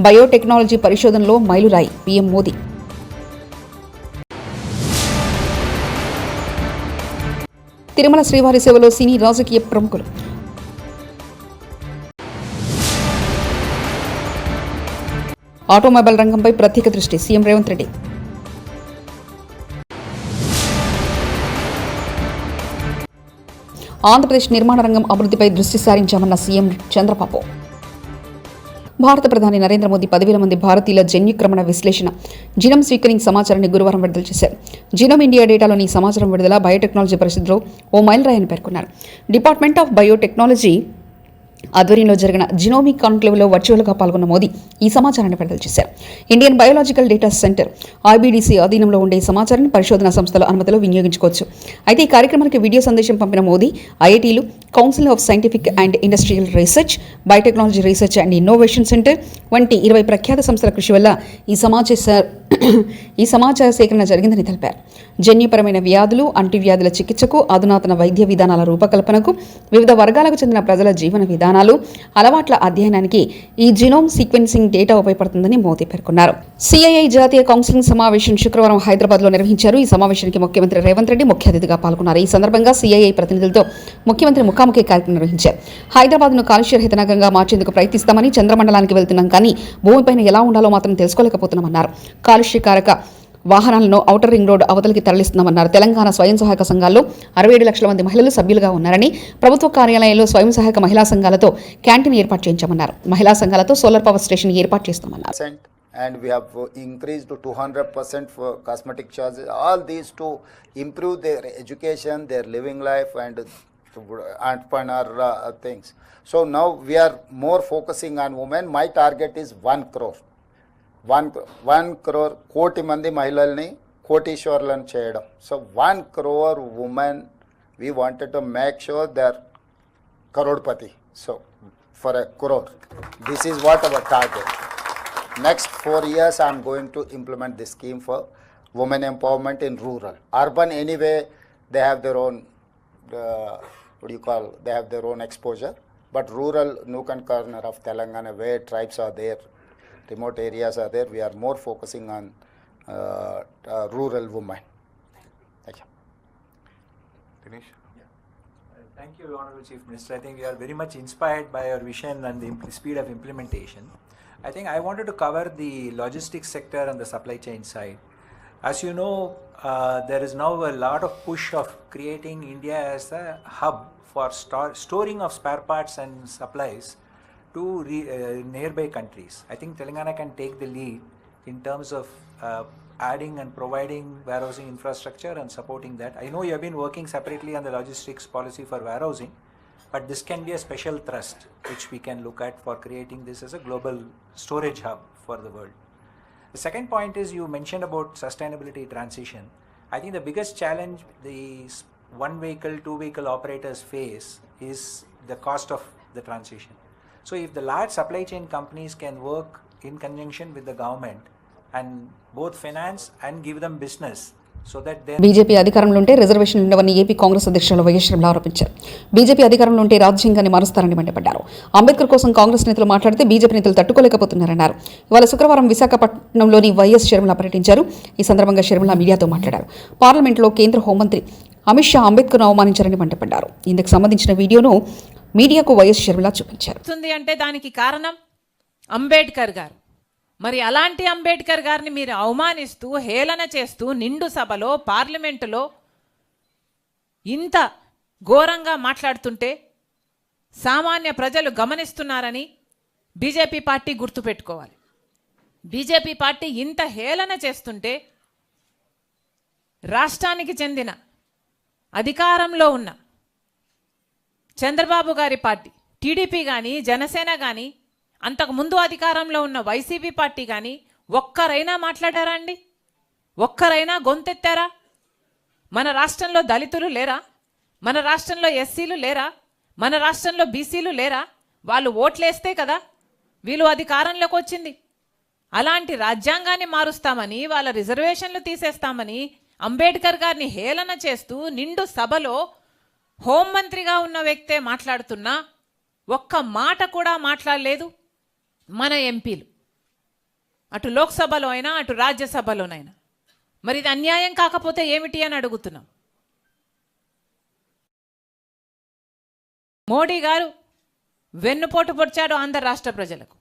Biotechnology పరిశోధనలో మైలురాయి PM Modi. Tirumala శ్రీవారి సేవలో సినీ రాజకీయ ప్రముఖులు. ఆటోమొబైల్ రంగంపై ప్రత్యేక దృష్టి సీఎం రేవంత్ రెడ్డి. ఆంధ్రప్రదేశ్ నిర్మాణ రంగం అభివృద్ధిపై దృష్టి సారించామన్న సీఎం చంద్రబాబు. భారత ప్రధాని నరేంద్ర మోదీ 10,000 మంది భారతీయుల జన్యుక్రమణ విశ్లేషణ జీనోమ్ స్వీకరింగ్ సమాచారాన్ని గురువారం విడుదల చేశారు. జీనోమ్ ఇండియా డేటాలోని సమాచారం విడుదల బయోటెక్నాలజీ పరిషత్లో ఓ మైలురాయని పేర్కొన్నారు. డిపార్ట్మెంట్ ఆఫ్ బయోటెక్నాలజీ ఆధ్వర్యంలో జరిగిన జినోమిక్ కాన్క్లేవ్లో వర్చువల్గా పాల్గొన్న మోదీ ఈ సమాచారాన్ని విడుదల చేశారు. ఇండియన్ బయోలాజికల్ డేటా సెంటర్ ఐబీడీసీ అధీనంలో ఉండే సమాచారాన్ని పరిశోధనా సంస్థల అనుమతిలో వినియోగించుకోవచ్చు. అయితే ఈ కార్యక్రమానికి వీడియో సందేశం పంపిన మోదీ ఐఐటీలు, council of scientific and industrial research, biotechnology research and innovation centre వంటి 20 ప్రఖ్యాత సంస్థల కృషి వల్ల ఈ సమాచార సేకరణ జరిగిందని తెలిపారు. జన్యుపరమైన వ్యాధులు, అంటువ్యాధుల చికిత్సకు, అధునాతన వైద్య విధానాల రూపకల్పనకు, వివిధ వర్గాలకు చెందిన ప్రజల జీవన విధానాలు, అలవాట్ల అధ్యయనానికి ఈ జీనోమ్ సీక్వెన్సింగ్ డేటా ఉపయోగపడుతుందని మోదీ పేర్కొన్నారు. సిఐఐ జాతీయ కౌన్సిలింగ్ సమావేశం శుక్రవారం హైదరాబాద్లో నిర్వహించారు. ఈ సమావేశానికి ముఖ్యమంత్రి రేవంత్ రెడ్డి ముఖ్య అతిథిగా పాల్గొన్నారు. ఈ సందర్భంగా సిఐఐ ప్రతినిధులతో ముఖ్యమంత్రి ముఖాముఖి కార్యక్రమం నిర్వహించారు. హైదరాబాద్ను కాలుష్యరహిత నగరంగా మార్చేందుకు ప్రయత్నిస్తామని, చంద్రమండలానికి వెళ్తున్నాం కానీ భూమిపైన ఎలా ఉండాలో మాత్రం తెలుసుకోలేకపోతున్నామన్నారు. కాలుష్యకారక వాహనాలను ఔటర్ రింగ్ రోడ్ అవతలికి తరలిస్తున్నామన్నారు. తెలంగాణ స్వయం సహాయక సంఘాల్లో 67 లక్షల మంది మహిళలు సభ్యులుగా ఉన్నారని, ప్రభుత్వ కార్యాలయాల్లో స్వయం సహాయక మహిళా సంఘాలతో క్యాంటీన్ ఏర్పాటు చేయించామన్నారు. మహిళా సంఘాలతో సోలార్ పవర్ స్టేషన్ ఏర్పాటు చేస్తామన్నారు. And we have increased to 200% for cosmetic charges. All these to improve their education, their living life, and entrepreneur things. So now we are more focusing on women. My target is 1 crore. 1 crore కోటి మంది మహిళల్ని కోటీశ్వర్లను చేయడం. So 1 crore women we wanted to make sure they're crorepati. So for a crore, this is what our target. Next 4 years I am going to implement this scheme for women empowerment in rural. Urban anyway they have their own they have their own exposure, but rural nook and corner of Telangana where tribes are there, remote areas are there, we are more focusing on rural women. Thank you. Dinesh? Thank you, Honorable Chief Minister. I think we are very much inspired by your vision and the speed of implementation. I think I wanted to cover the logistics sector and the supply chain side. As you know, there is now a lot of push of creating India as a hub for storing of spare parts and supplies to nearby countries. I think Telangana can take the lead in terms of adding and providing warehousing infrastructure and supporting that. I know you have been working separately on the logistics policy for warehousing, but this can be a special thrust which we can look at for creating this as a global storage hub for the world. The second point is you mentioned about sustainability transition. I think the biggest challenge these one vehicle, two vehicle operators face is the cost of the transition. So if the large supply chain companies can work in conjunction with the government and both finance and give them business so that they... BJP అధికారంలో ఉంటే రిజర్వేషన్లు ఉండవని AP Congress అధ్యక్షులు YS Sharmila ఆరోపించారు. BJP అధికారంలో ఉంటే రాజ్యాంగాన్ని మారుస్తారని మండిపడ్డారు. అంబేద్కర్ కోసం కాంగ్రెస్ నేతలు మాట్లాడితే బీజేపీ నేతలు తట్టుకోలేకపోతున్నారన్నారు. ఇవాళ శుక్రవారం విశాఖపట్నంలోని వైఎస్ షర్మిల పర్యటించారు. ఈ సందర్భంగా షర్మిల మీడియాతో మాట్లాడారు. పార్లమెంట్లో కేంద్ర హోంమంత్రి అమిత్ షా అంబేద్కర్ను అవమానించారని మండిపడ్డారు. ఇందుకు సంబంధించిన వీడియోను మీడియాకు వైఎస్ షర్మిల చూపించారు. అంటే దానికి కారణం అంబేద్కర్ గారు. మరి అలాంటి అంబేద్కర్ గారిని మీరు అవమానిస్తూ హేళన చేస్తూ నిండు సభలో పార్లమెంటులో ఇంత ఘోరంగా మాట్లాడుతుంటే సామాన్య ప్రజలు గమనిస్తున్నారని బీజేపీ పార్టీ గుర్తుపెట్టుకోవాలి. బీజేపీ పార్టీ ఇంత హేళన చేస్తుంటే రాష్ట్రానికి చెందిన అధికారంలో ఉన్న చంద్రబాబు గారి పార్టీ టీడీపీ కానీ జనసేన కానీ అంతకుముందు అధికారంలో ఉన్న వైసీపీ పార్టీ కానీ ఒక్కరైనా మాట్లాడారా అండి? ఒక్కరైనా గొంతెత్తారా? మన రాష్ట్రంలో దళితులు లేరా? మన రాష్ట్రంలో ఎస్సీలు లేరా? మన రాష్ట్రంలో బీసీలు లేరా? వాళ్ళు ఓట్లేస్తే కదా వీళ్ళు అధికారంలోకి వచ్చింది. అలాంటి రాజ్యాంగాన్ని మారుస్తామని, వాళ్ళ రిజర్వేషన్లు తీసేస్తామని అంబేద్కర్ గారిని హేళన చేస్తూ నిండు సభలో హోంమంత్రిగా ఉన్న వ్యక్తే మాట్లాడుతున్నా ఒక్క మాట కూడా మాట్లాడలేదు మన ఎంపీలు. అటు లోక్సభలో అయినా అటు రాజ్యసభలోనైనా. మరి ఇది అన్యాయం కాకపోతే ఏమిటి అని అడుగుతున్నాం. మోడీ గారు వెన్నుపోటు పొడిచాడు ఆంధ్ర రాష్ట్ర ప్రజలకు.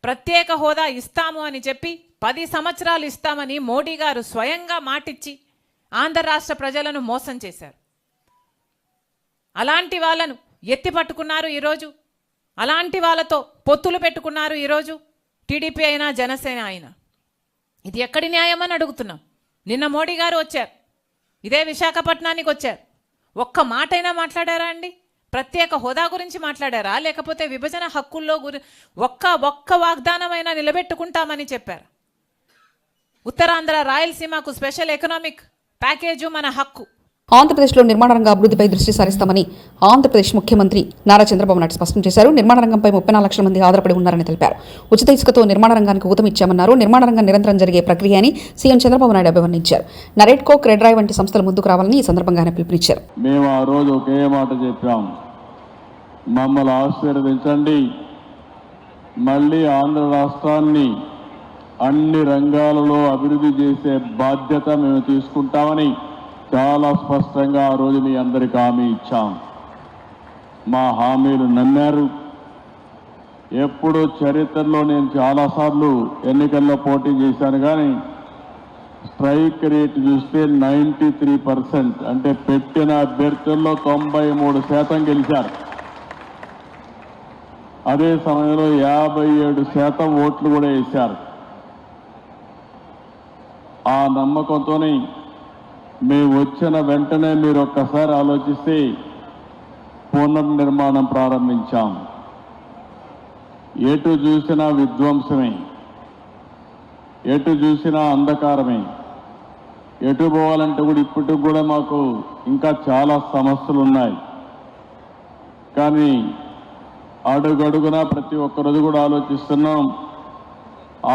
ప్రత్యేక హోదా ఇస్తాము అని చెప్పి 10 సంవత్సరాలు ఇస్తామని మోడీ గారు స్వయంగా మాటిచ్చి ఆంధ్ర రాష్ట్ర ప్రజలను మోసం చేశారు. అలాంటి వాళ్ళను ఎత్తి పట్టుకున్నారు ఈరోజు. అలాంటి వాళ్ళతో పొత్తులు పెట్టుకున్నారు ఈరోజు టీడీపీ అయినా జనసేన అయినా. ఇది ఎక్కడి న్యాయం అని అడుగుతున్నాం. నిన్న మోడీ గారు వచ్చారు, ఇదే విశాఖపట్నానికి వచ్చారు. ఒక్క మాటైనా మాట్లాడారా అండి? ప్రత్యేక హోదా గురించి మాట్లాడారా? లేకపోతే విభజన హక్కుల్లో ఒక్క వాగ్దానమైనా నిలబెట్టుకుంటామని చెప్పారు. ఉత్తరాంధ్ర రాయలసీమకు స్పెషల్ ఎకనామిక్ ప్యాకేజు మన హక్కు. ఆంధ్రప్రదేశ్లో నిర్మాణ రంగ అభివృద్ధిపై దృష్టి సారిస్తామని ఆంధ్రప్రదేశ్ ముఖ్యమంత్రి నారా చంద్రబాబు నాయుడు స్పష్టం చేశారు. నిర్మాణ రంగంపై 34 లక్షల మంది ఆధారపడి ఉన్నారని తెలిపారు. ఉచిత ఇసుకతో నిర్మాణ రంగానికి ఊతమిచ్చామన్నారు. నిర్మాణ రంగం నిరంతరం జరిగే ప్రక్రియ అని సీఎం చంద్రబాబు నాయుడు అభివర్ణించారు. నరేట్కో, క్రెడ్రాయ్ వంటి సంస్థలు ముందుకు రావాలని ఈ సందర్భంగా ఆయన పిలుపునిచ్చారు. మేము ఆ రోజు ఒకే మాట చెప్పాం, మమ్మల్ని ఆశీర్వదించండి, మళ్ళీ ఆంధ్ర రాష్ట్రాన్ని అన్ని రంగాలలో అభివృద్ధి చేసే బాధ్యత మేము తీసుకుంటామని చాలా స్పష్టంగా ఆ రోజు మీ అందరికీ హామీ ఇచ్చాం. మా హామీలు నమ్మారు. ఎప్పుడు చరిత్రలో నేను చాలాసార్లు ఎన్నికల్లో పోటీ చేశాను, కానీ స్ట్రైక్ రేట్ చూస్తే 93%, అంటే పెట్టిన అభ్యర్థుల్లో 93% గెలిచారు. అదే సమయంలో 57% ఓట్లు కూడా వేశారు. ఆ నమ్మకంతోనే మేము వచ్చిన వెంటనే మీరు ఒక్కసారి ఆలోచిస్తే పునర్నిర్మాణం ప్రారంభించాం. ఎటు చూసినా విధ్వంసమే, ఎటు చూసినా అంధకారమే. ఎటు పోవాలంటే కూడా ఇప్పటికి కూడా మాకు ఇంకా చాలా సమస్యలు ఉన్నాయి. కానీ అడుగడుగునా ప్రతి ఒక్కరోజు కూడా ఆలోచిస్తున్నాం.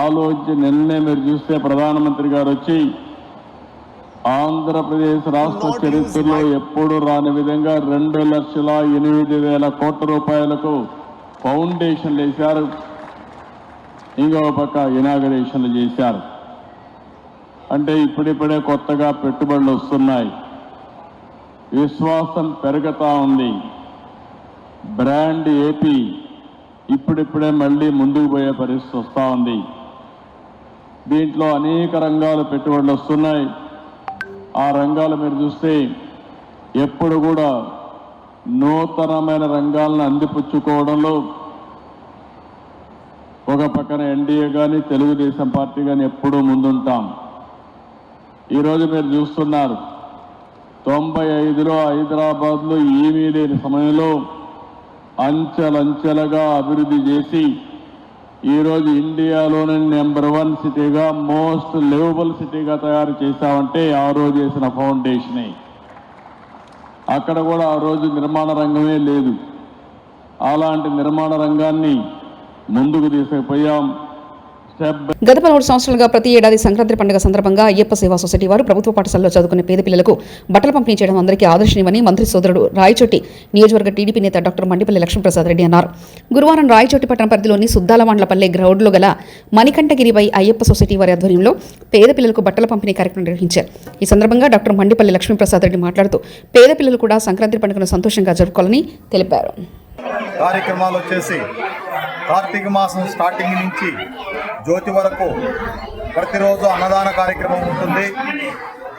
ఆలోచించి నిన్నే మీరు చూస్తే ప్రధానమంత్రి గారు వచ్చి ఆంధ్రప్రదేశ్ రాష్ట్ర చరిత్రలో ఎప్పుడు రాని విధంగా 2,08,000 కోట్ల రూపాయలకు ఫౌండేషన్లు వేశారు. ఇంకో పక్క ఇనాగరేషన్లు చేశారు. అంటే ఇప్పుడిప్పుడే కొత్తగా పెట్టుబడులు వస్తున్నాయి. విశ్వాసం పెరుగుతా ఉంది. బ్రాండ్ ఏపీ ఇప్పుడిప్పుడే మళ్ళీ ముందుకు పోయే పరిస్థితి వస్తూ ఉంది. దీంట్లో అనేక రంగాలు పెట్టుబడులు వస్తున్నాయి. ఆ రంగాలు మీరు చూస్తే ఎప్పుడు కూడా నూతనమైన రంగాలను అందిపుచ్చుకోవడంలో ఒక పక్కన ఎన్డీఏ కానీ తెలుగుదేశం పార్టీ కానీ ఎప్పుడూ ముందుంటాం. ఈరోజు మీరు చూస్తున్నారు, 95లో హైదరాబాద్లో ఏమీ లేని సమయంలో అంచెలంచెలుగా అభివృద్ధి చేసి ఈరోజు ఇండియాలోనే నెంబర్ 1 సిటీగా, మోస్ట్ లివబుల్ సిటీగా తయారు చేశామంటే ఆ రోజు చేసిన ఫౌండేషనే. అక్కడ కూడా ఆ రోజు నిర్మాణ రంగమే లేదు. అలాంటి నిర్మాణ రంగాన్ని ముందుకు తీసుకుపోయాం. గత 13 సంవత్సరాలుగా ప్రతి ఏడాది సంక్రాంతి పండుగ సందర్భంగా అయ్యప్ప సేవా సొసైటీ వారు ప్రభుత్వ పాఠశాలలో చదువుకునే పేద పిల్లలకు బట్టలు పంపిణీ చేయడం అందరికీ ఆదర్శనీయమని మంత్రి సోదరుడు రాయచోటి నియోజకవర్గ టీడీపీ నేత డాక్టర్ మండిపల్లి లక్ష్మీప్రసాద్ రెడ్డి అన్నారు. గురువారం రాయచోటి పట్టణ పరిధిలోని సుద్దాలవాండ్లపల్లె గ్రౌండ్లో గల మణికంఠగిరిపై అయ్యప్ప సొసైటీ వారి ఆధ్వర్యంలో పేద పిల్లలకు బట్టల పంపిణీ కార్యక్రమం నిర్వహించారు. ఈ సందర్భంగా డాక్టర్ మండిపల్లి లక్ష్మీప్రసాద్ రెడ్డి మాట్లాడుతూ పేద పిల్లలు కూడా సంక్రాంతి పండుగను సంతోషంగా జరుపుకోవాలని తెలిపారు. కార్యక్రమాలు వచ్చేసి కార్తీక మాసం స్టార్టింగ్ నుంచి జ్యోతి వరకు ప్రతిరోజు అన్నదాన కార్యక్రమం ఉంటుంది.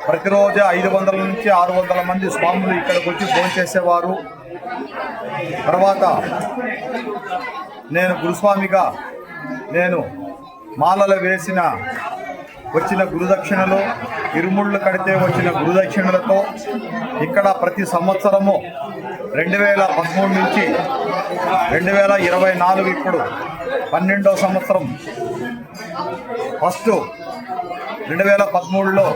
ప్రతిరోజు 500 నుంచి 600 మంది స్వాములు ఇక్కడికి వచ్చి భోంచేసేవారు. తర్వాత నేను గురుస్వామిగా నేను మాలలు వేసిన వచ్చిన గురుదక్షిణలు, ఇరుముళ్ళు కడితే వచ్చిన గురుదక్షిణలతో ఇక్కడ ప్రతి సంవత్సరము 2013 నుంచి 2024 ఇప్పుడు 12వ సంవత్సరం. ఫస్ట్ 2013లో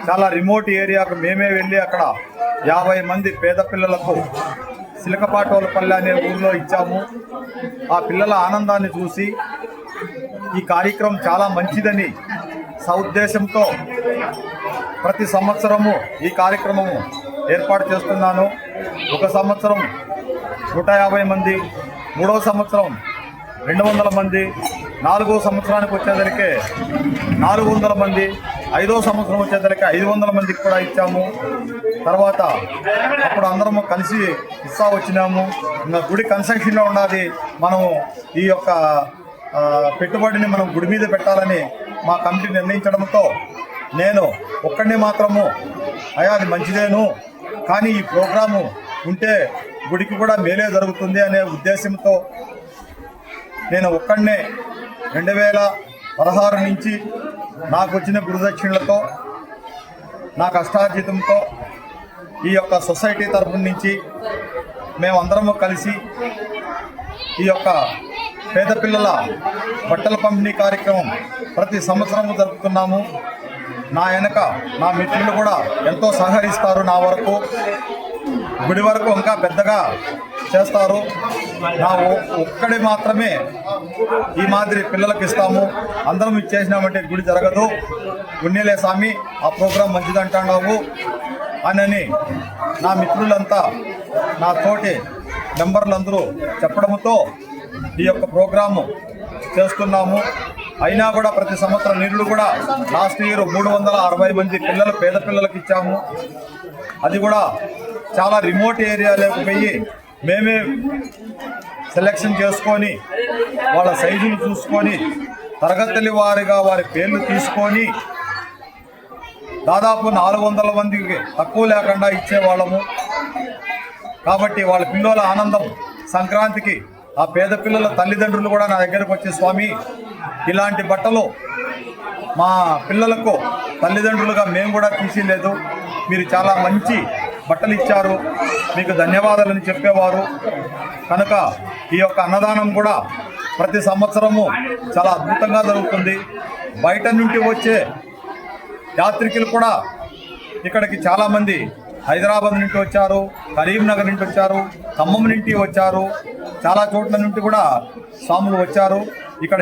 చాలా రిమోట్ ఏరియాకు మేమే వెళ్ళి అక్కడ 50 మంది పేద పిల్లలకు సిలకపాటోలపల్లి అనే ఊళ్ళో ఇచ్చాము. ఆ పిల్లల ఆనందాన్ని చూసి ఈ కార్యక్రమం చాలా మంచిదని సదుద్దేశంతో ప్రతి సంవత్సరము ఈ కార్యక్రమము ఏర్పాటు చేస్తున్నాను. ఒక సంవత్సరం 150 మంది, 3వ సంవత్సరం 200 మంది, 4వ సంవత్సరానికి వచ్చేసరికి 400 మంది, 5వ సంవత్సరం వచ్చేసరికి 500 మందికి కూడా ఇచ్చాము. తర్వాత అప్పుడు అందరము కలిసి ఇస్తా వచ్చినాము. ఇంకా గుడి కన్స్ట్రక్షన్లో ఉన్నది, మనం ఈ యొక్క పెట్టుబడిని మనం గుడి మీద పెట్టాలని మా కమిటీ నిర్ణయించడంతో నేను ఒక్కడిని మాత్రము అయ్యా అది మంచిదేను, కానీ ఈ ప్రోగ్రాము ఉంటే గుడికి కూడా మేలే జరుగుతుంది అనే ఉద్దేశంతో నేను ఒక్కడనే 2016 నుంచి నాకు వచ్చిన గురుదక్షిణలతో నా కష్టార్జితంతో ఈ యొక్క సొసైటీ తరఫు నుంచి మేమందరము కలిసి ఈ యొక్క పేద పిల్లల బట్టల పంపిణీ కార్యక్రమం ప్రతి సంవత్సరము జరుపుతున్నాము. నా వెనక నా మిత్రులు కూడా ఎంతో సహకరిస్తారు. నా వరకు గుడి వరకు ఇంకా పెద్దగా చేస్తారు. నా ఒక్కడి మాత్రమే ఈ మాదిరి పిల్లలకు ఇస్తాము. అందరం ఇచ్చేసినామంటే గుడి జరగదు, ఉన్నేలే స్వామి ఆ ప్రోగ్రాం మంచిదంటున్నావు అని నా మిత్రులంతా నా తోటి మెంబర్లందరూ చెప్పడంతో ఈ యొక్క ప్రోగ్రాము చేస్తున్నాము. అయినా కూడా ప్రతి సంవత్సరం నీళ్ళు కూడా లాస్ట్ ఇయర్ 360 మంది పిల్లలు పేద పిల్లలకు ఇచ్చాము. అది కూడా చాలా రిమోట్ ఏరియాలోకి పోయి మేమే సెలెక్షన్ చేసుకొని వాళ్ళ సైజులు చూసుకొని తరగతుల వారిగా వారి పేర్లు తీసుకొని దాదాపు 400 మందికి తక్కువ లేకుండా ఇచ్చేవాళ్ళము. కాబట్టి వాళ్ళ పిల్లల ఆనందం సంక్రాంతికి ఆ పేద పిల్లల తల్లిదండ్రులు కూడా నా దగ్గరకు వచ్చి స్వామి ఇలాంటి బట్టలు మా పిల్లలకు తల్లిదండ్రులుగా మేము కూడా తీసిలేదు, మీరు చాలా మంచి బట్టలు ఇచ్చారు, మీకు ధన్యవాదాలని చెప్పేవారు. కనుక ఈ యొక్క అన్నదానం కూడా ప్రతి సంవత్సరము చాలా అద్భుతంగా జరుగుతుంది. బయట నుండి వచ్చే యాత్రికులు కూడా ఇక్కడికి చాలామంది హైదరాబాద్ నుండి వచ్చారు, కరీంనగర్ నుండి వచ్చారు, ఖమ్మం నుండి వచ్చారు, చాలా చోట్ల నుండి కూడా స్వాములు వచ్చారు. ఇక్కడ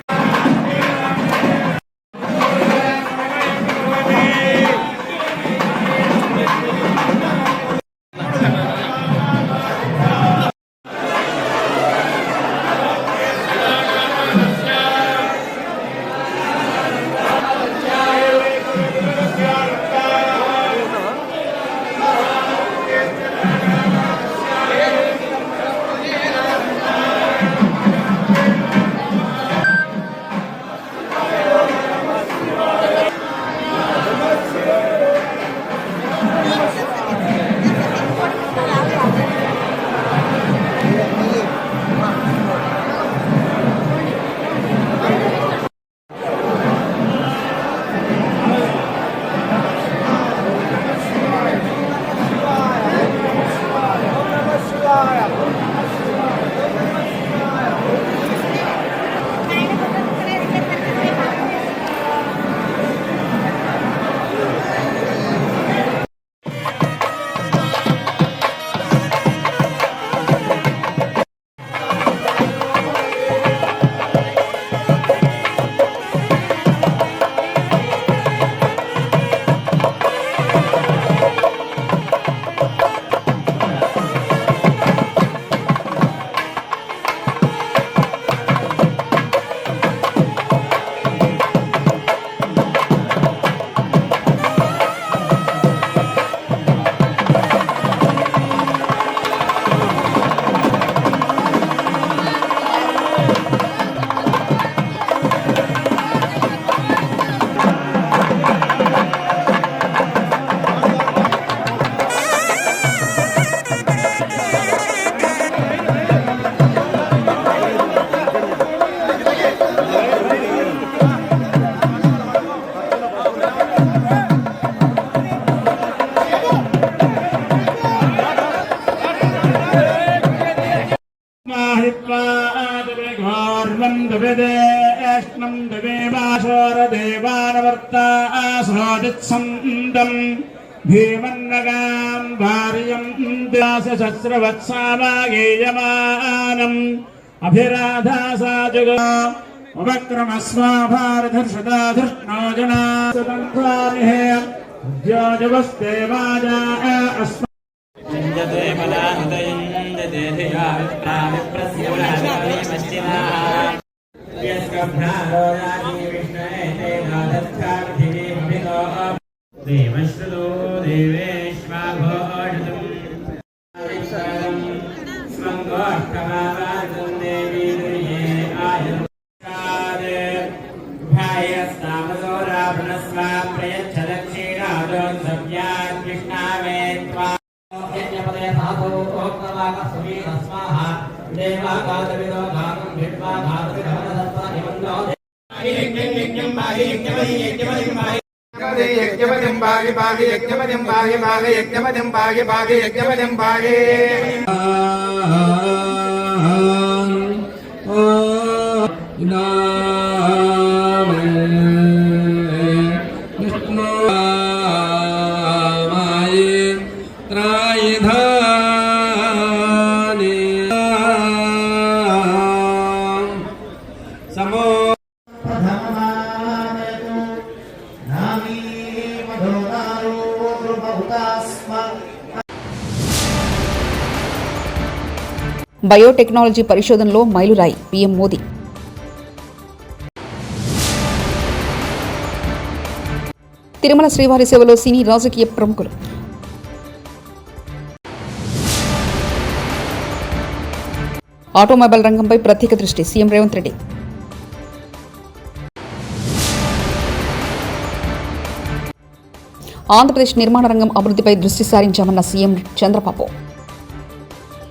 భీమన్నగాం భార్యం దాసశస్రవత్సామాగేయమానం అభిరాధాసాజుగ ఉపక్రమస్వా భారధర్షదాధృష్ణో జనాసతంత్రారిహే ఉద్యోజవస్తే వాజా అస్మ జతే బలాహృదయం జతే ధియా విప్రావిప్రస్య బలాహృదయం దేవశ్రుతో దేవేశ్వాఘోషం స్వంగోష్టమావాసం దేవీ దుర్యే ఆయుర్షాద్ భాయస్తామసోరాభృణస్వ ప్రయచ్చదక్షిణాదోన్ సవ్యాత్ కృష్ణామే త్వా యజ్ఞపదే సాధో ఓక్తవాకస్మి తస్మాహ దేవా గాతవిదో గాతం భిత్వా గాతవిధవనసత్వ నిమన్నో యజ్ఞం బాహి యజ్ఞపది యజ్ఞపదిం బాహి బాహి యజ్ఞపదిం బాహి బాహి యజ్ఞపదిం బాహి బాహి యజ్ఞపదిం బాహి సమో బయోటెక్నాలజీ పరిశోధనలో మైలురాయి పీఎం మోదీ. తిరుమల శ్రీవారి సేవలో సినీ రాజకీయ ప్రముఖులు. ఆటోమొబైల్ రంగంపై ప్రత్యేక దృష్టి సీఎం రేవంత్ రెడ్డి. ఆంధ్రప్రదేశ్ నిర్మాణ రంగం అభివృద్ధిపై దృష్టి సారించామన్న సీఎం చంద్రబాబు.